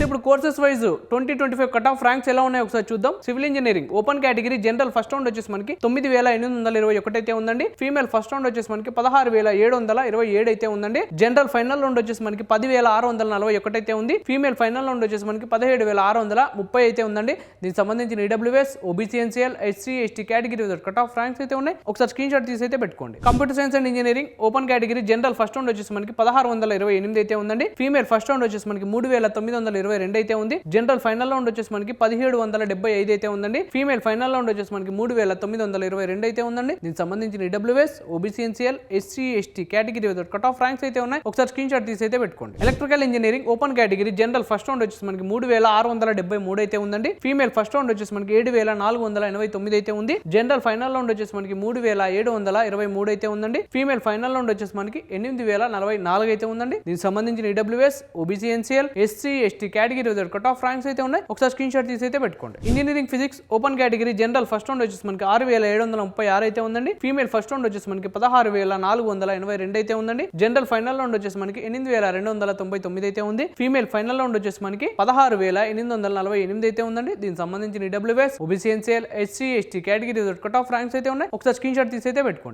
ఇప్పుడు courses wise 2025 cut off ranks ఎలా ఉన్నాయో ఒకసారి చూద్దాం. Civil engineering open category general first round వచ్చేసి మనకి 9821 అయితే ఉందండి. ఫీమేల్ ఫస్ట్ రౌండ్ వచ్చేసి మనకి 16727 అయితే ఉందండి. జనరల్ ఫైనల్ రౌండ్ వచ్చేసి మనకి 10641 అయితే ఉంది. ఫీమేల్ ఫైనల్ రౌండ్ వచ్చేసి మనకి 17630 అయితే ఉందండి. దీనికి సంబంధించిన EWS, OBC NCL, SC, ST category cut off ranks అయితే ఉన్నాయి. ఒకసారి స్క్రీన్ షాట్ తీసి అయితే పెట్టుకోండి. Computer science and engineering open category general first round వచ్చేసి మనకి 1628 అయితే ఉందండి. ఫీమేల్ ఫస్ట్ రౌండ్ వచ్చేసి మనకి 3922 అయితే ఉంది. జనరల్ ఫైనల్ రౌండ్ వచ్చేసి మనకి 1775 అయితే ఉందండి. ఫీమేల్ ఫైనల్ రౌండ్ వచ్చేసి మనకి 3922 అయితే ఉందండి. దీనికి సంబంధించిన EWS, OBC NCL, SC, ST category cut off ranks అయితే ఉన్నాయి. ఒకసారి స్క్రీన్ షాట్ తీసి అయితే పెట్టుకోండి. Electrical engineering open category general first round వచ్చేసి మనకి 3673 అయితే ఉందండి. ఫీమేల్ ఫస్ట్ రౌండ్ వచ్చేసి మనకి 7489 అయితే ఉంది. జనరల్ ఫైనల్ రౌండ్ వచ్చేసి మనకి 3723 అయితే ఉందండి. ఫీమేల్ ఫైనల్ రౌండ్ వచ్చేసి మనకి 8044 అయితే ఉందండి. దీనికి సంబంధించిన EWS, OBC NCL, SC, ST category cut off ranks అయితే ఉన్నాయి. ఒకసారి స్క్రీన్ షాట్ తీసి అయితే పెట్టుకోండి. Engineering physics open category general first round వచ్చేసి మనకి 6736 అయితే ఉందండి. ఫీమేల్ ఫస్ట్ రౌండ్ వచ్చేసి మనకి 16482 అయితే ఉందండి. జనరల్ ఫైనల్ రౌండ్ వచ్చేసి మనకి 8299 అయితే ఉంది. ఫీమేల్ ఫైనల్ రౌండ్ వచ్చేసి మనకి 16848 అయితే ఉందండి. దీనికి సంబంధించిన EWS, OBC NCL, SC, ST category cut off ranks అయితే ఉన్నాయి. ఒకసారి స్క్రీన్ షాట్ తీసి అయితే పెట్టుకోండి.